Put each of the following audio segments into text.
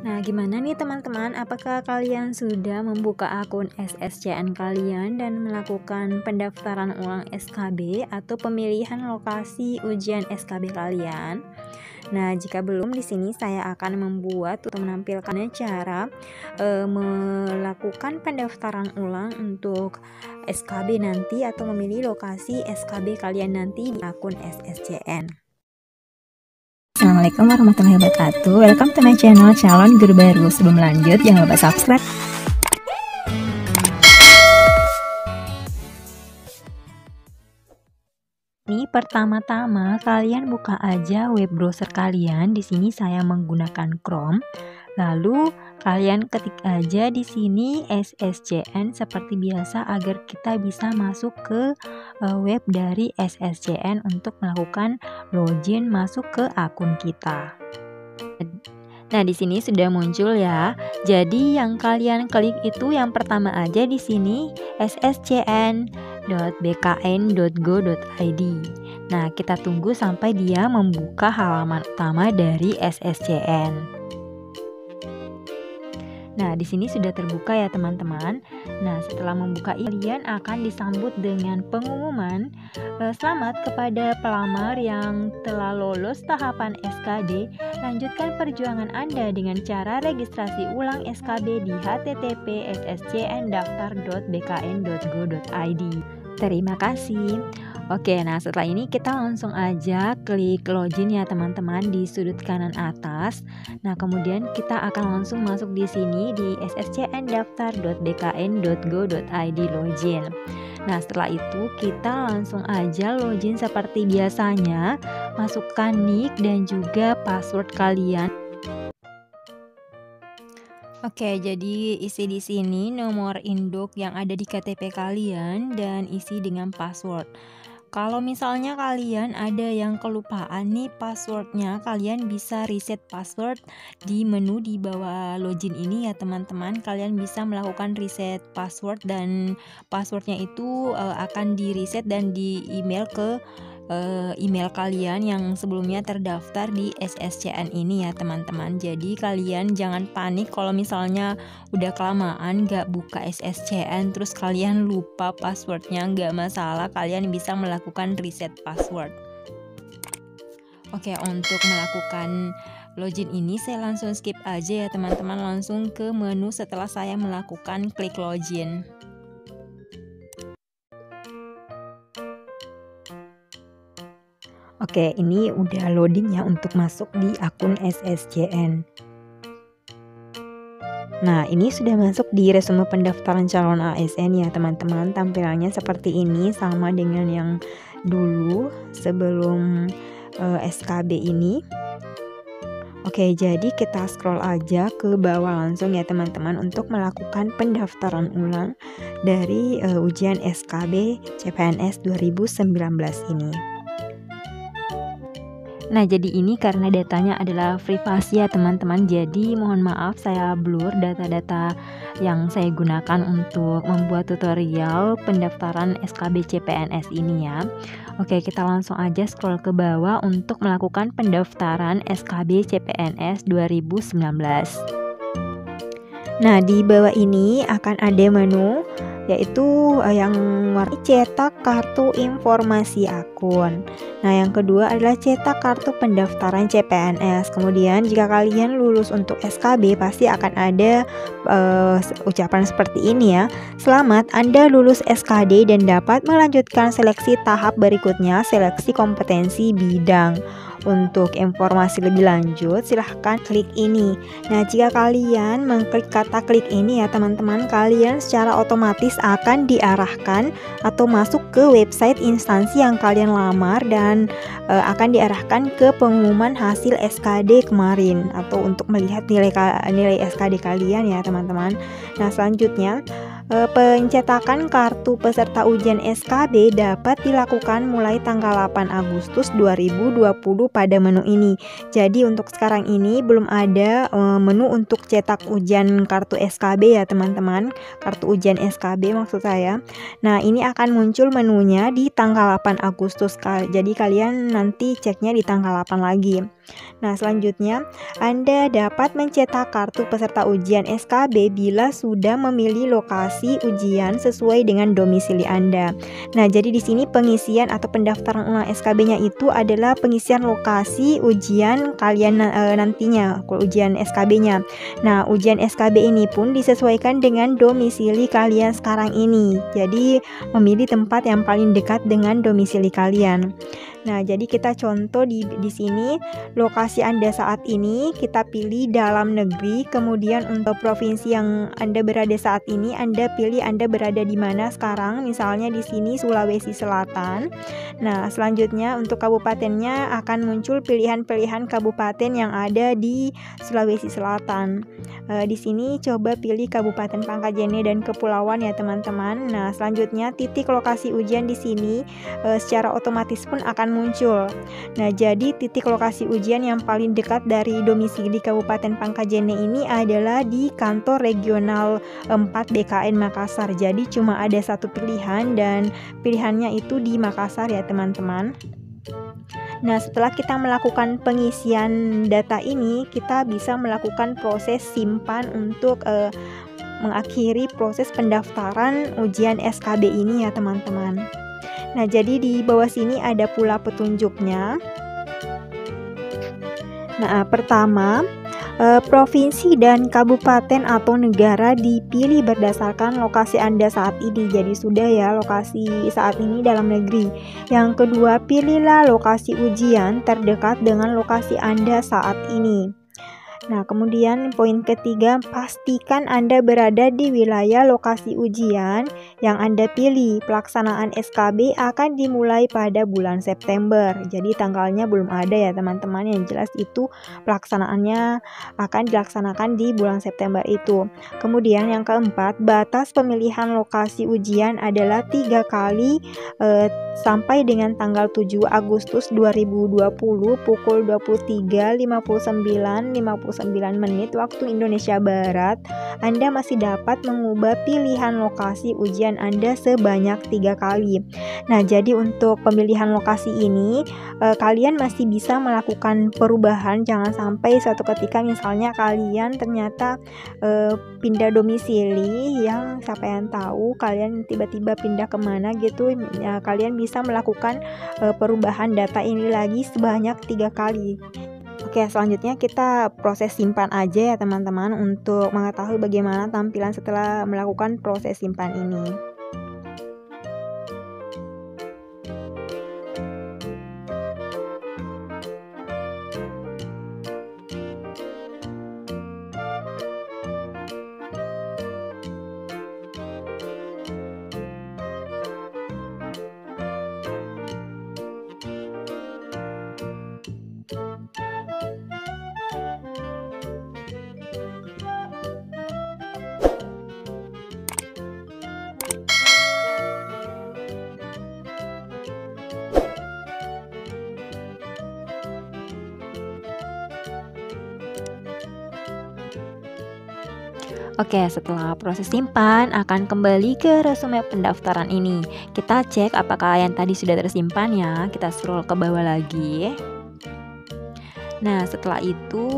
Nah, gimana nih teman-teman? Apakah kalian sudah membuka akun SSCN kalian dan melakukan pendaftaran ulang SKB atau pemilihan lokasi ujian SKB kalian? Nah, jika belum, di sini saya akan membuat untuk menampilkan cara melakukan pendaftaran ulang untuk SKB nanti atau memilih lokasi SKB kalian nanti di akun SSCN. Assalamualaikum warahmatullahi wabarakatuh. Welcome to my channel calon guru baru. Sebelum lanjut, jangan lupa subscribe. Ini pertama-tama kalian buka aja web browser kalian. Di sini saya menggunakan Chrome. Lalu kalian ketik aja di sini SSCN seperti biasa agar kita bisa masuk ke web dari SSCN untuk melakukan login masuk ke akun kita. Nah, di sini sudah muncul ya. Jadi yang kalian klik itu yang pertama aja di sini sscn.bkn.go.id. Nah, kita tunggu sampai dia membuka halaman utama dari SSCN. Nah, di sini sudah terbuka ya teman-teman. Nah, setelah membuka ini, kalian akan disambut dengan pengumuman selamat kepada pelamar yang telah lolos tahapan SKD. Lanjutkan perjuangan Anda dengan cara registrasi ulang SKB di http://sscndaftar.bkn.go.id. Terima kasih. Oke, nah setelah ini kita langsung aja klik login ya teman-teman di sudut kanan atas. Nah, kemudian kita akan langsung masuk di sini di sscndaftar.bkn.go.id login. Nah, setelah itu kita langsung aja login seperti biasanya, masukkan nick dan juga password kalian. Oke, jadi isi di sini nomor induk yang ada di KTP kalian dan isi dengan password. Kalau misalnya kalian ada yang kelupaan nih passwordnya, kalian bisa reset password di menu di bawah login ini ya teman-teman. Kalian bisa melakukan reset password dan passwordnya itu akan di reset dan di email ke email kalian yang sebelumnya terdaftar di SSCN ini ya teman-teman. Jadi kalian jangan panik kalau misalnya udah kelamaan gak buka SSCN terus kalian lupa passwordnya, gak masalah, kalian bisa melakukan reset password. Oke, untuk melakukan login ini saya langsung skip aja ya teman-teman, langsung ke menu setelah saya melakukan klik login. Oke, ini udah loading ya untuk masuk di akun SSCN. Nah, ini sudah masuk di resume pendaftaran calon ASN ya teman-teman. Tampilannya seperti ini, sama dengan yang dulu sebelum SKB ini. Oke, jadi kita scroll aja ke bawah langsung ya teman-teman untuk melakukan pendaftaran ulang dari ujian SKB CPNS 2019 ini. Nah, jadi ini karena datanya adalah privasi ya teman-teman. Jadi mohon maaf saya blur data-data yang saya gunakan untuk membuat tutorial pendaftaran SKB CPNS ini ya. Oke, kita langsung aja scroll ke bawah untuk melakukan pendaftaran SKB CPNS 2019. Nah, di bawah ini akan ada menu yaitu yang warna cetak kartu informasi akun. Nah, yang kedua adalah cetak kartu pendaftaran CPNS. Kemudian jika kalian lulus untuk SKB pasti akan ada ucapan seperti ini ya. Selamat, Anda lulus SKD dan dapat melanjutkan seleksi tahap berikutnya, seleksi kompetensi bidang. Untuk informasi lebih lanjut silahkan klik ini. Nah, jika kalian mengklik kata klik ini ya teman-teman, kalian secara otomatis akan diarahkan atau masuk ke website instansi yang kalian lamar dan akan diarahkan ke pengumuman hasil SKD kemarin atau untuk melihat nilai SKD kalian ya teman-teman. Nah, selanjutnya Pencetakan kartu peserta ujian SKB dapat dilakukan mulai tanggal 8 Agustus 2020 pada menu ini. Jadi untuk sekarang ini belum ada menu untuk cetak ujian kartu SKB ya teman-teman. Kartu ujian SKB maksud saya. Nah, ini akan muncul menunya di tanggal 8 Agustus. Jadi kalian nanti ceknya di tanggal 8 lagi. Nah, selanjutnya Anda dapat mencetak kartu peserta ujian SKB bila sudah memilih lokasi ujian sesuai dengan domisili Anda. Nah, jadi di sini pengisian atau pendaftaran ulang SKB-nya itu adalah pengisian lokasi ujian kalian nantinya, ujian SKB-nya. Nah, ujian SKB ini pun disesuaikan dengan domisili kalian sekarang ini. Jadi, memilih tempat yang paling dekat dengan domisili kalian. Nah, jadi kita contoh di sini lokasi Anda saat ini kita pilih dalam negeri, kemudian untuk provinsi yang Anda berada saat ini Anda pilih Anda berada di mana sekarang, misalnya di sini Sulawesi Selatan. Nah, selanjutnya untuk kabupatennya akan muncul pilihan-pilihan kabupaten yang ada di Sulawesi Selatan. Di sini coba pilih Kabupaten Pangkajene dan Kepulauan ya teman-teman. Nah, selanjutnya titik lokasi ujian di sini secara otomatis pun akan muncul. Nah, jadi titik lokasi ujian yang paling dekat dari domisili Kabupaten Pangkajene ini adalah di kantor regional 4 BKN Makassar. Jadi cuma ada satu pilihan dan pilihannya itu di Makassar ya teman-teman. Nah, setelah kita melakukan pengisian data ini, kita bisa melakukan proses simpan untuk mengakhiri proses pendaftaran ujian SKB ini ya teman-teman. Nah, jadi di bawah sini ada pula petunjuknya. Nah, pertama, provinsi dan kabupaten atau negara dipilih berdasarkan lokasi Anda saat ini. Jadi sudah ya lokasi saat ini dalam negeri. Yang kedua, pilihlah lokasi ujian terdekat dengan lokasi Anda saat ini. Nah, kemudian poin ketiga, pastikan Anda berada di wilayah lokasi ujian yang Anda pilih. Pelaksanaan SKB akan dimulai pada bulan September. Jadi tanggalnya belum ada ya teman-teman, yang jelas itu pelaksanaannya akan dilaksanakan di bulan September itu. Kemudian yang keempat, batas pemilihan lokasi ujian adalah 3 kali sampai dengan tanggal 7 Agustus 2020 pukul 23.59 menit waktu Indonesia Barat. Anda masih dapat mengubah pilihan lokasi ujian Anda sebanyak 3 kali. Nah, jadi untuk pemilihan lokasi ini kalian masih bisa melakukan perubahan. Jangan sampai suatu ketika misalnya kalian ternyata pindah domisili, yang siapa yang tahu kalian tiba-tiba pindah kemana gitu ya, kalian bisa melakukan perubahan data ini lagi sebanyak 3 kali. Oke, selanjutnya kita proses simpan aja ya teman-teman untuk mengetahui bagaimana tampilan setelah melakukan proses simpan ini. Oke, setelah proses simpan akan kembali ke resume pendaftaran ini. Kita cek apakah yang tadi sudah tersimpan ya. Kita scroll ke bawah lagi. Nah, setelah itu,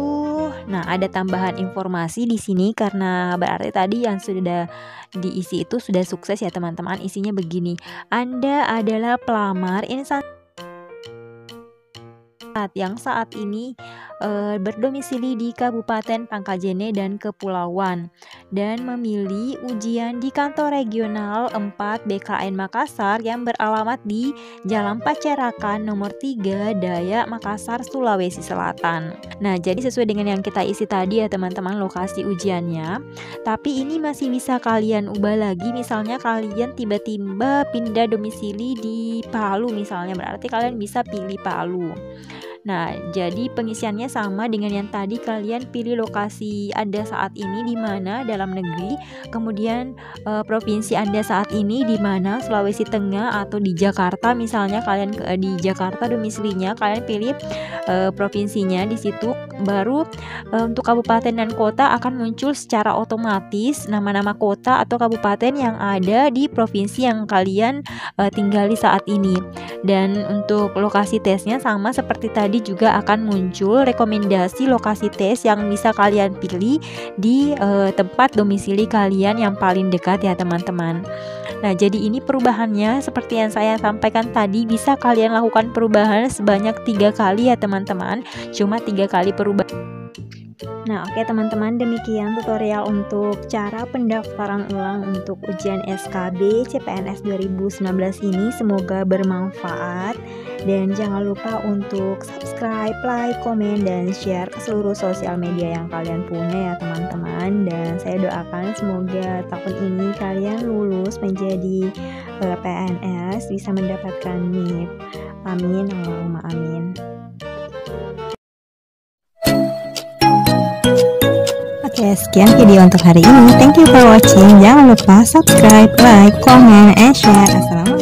ada tambahan informasi di sini karena berarti tadi yang sudah diisi itu sudah sukses ya teman-teman. Isinya begini. Anda adalah pelamar instansi yang saat ini berdomisili di Kabupaten Pangkajene dan Kepulauan dan memilih ujian di kantor regional 4 BKN Makassar yang beralamat di Jalan Pacerakan nomor 3 Dayak Makassar, Sulawesi Selatan. Nah, jadi sesuai dengan yang kita isi tadi ya teman-teman lokasi ujiannya, tapi ini masih bisa kalian ubah lagi. Misalnya kalian tiba-tiba pindah domisili di Palu misalnya, berarti kalian bisa pilih Palu. Nah, jadi pengisiannya sama dengan yang tadi, kalian pilih lokasi Anda saat ini di mana dalam negeri, kemudian provinsi Anda saat ini di mana, Sulawesi Tengah atau di Jakarta misalnya, kalian di Jakarta domisilinya, kalian pilih provinsinya. Di situ baru untuk kabupaten dan kota akan muncul secara otomatis nama-nama kota atau kabupaten yang ada di provinsi yang kalian tinggali saat ini. Dan untuk lokasi tesnya sama seperti tadi, juga akan muncul rekomendasi lokasi tes yang bisa kalian pilih di tempat domisili kalian yang paling dekat ya teman-teman. Nah, jadi ini perubahannya seperti yang saya sampaikan tadi, bisa kalian lakukan perubahan sebanyak 3 kali ya teman-teman, cuma 3 kali perubahan. Nah, oke teman-teman, demikian tutorial untuk cara pendaftaran ulang untuk ujian SKB CPNS 2019 ini. Semoga bermanfaat, dan jangan lupa untuk subscribe, like, komen, dan share ke seluruh sosial media yang kalian punya ya teman-teman. Dan saya doakan semoga tahun ini kalian lulus menjadi PNS, bisa mendapatkan NIP. Amin, Allahumma amin. Oke, sekian video untuk hari ini. Thank you for watching. Jangan lupa subscribe, like, comment, and share. Assalamualaikum.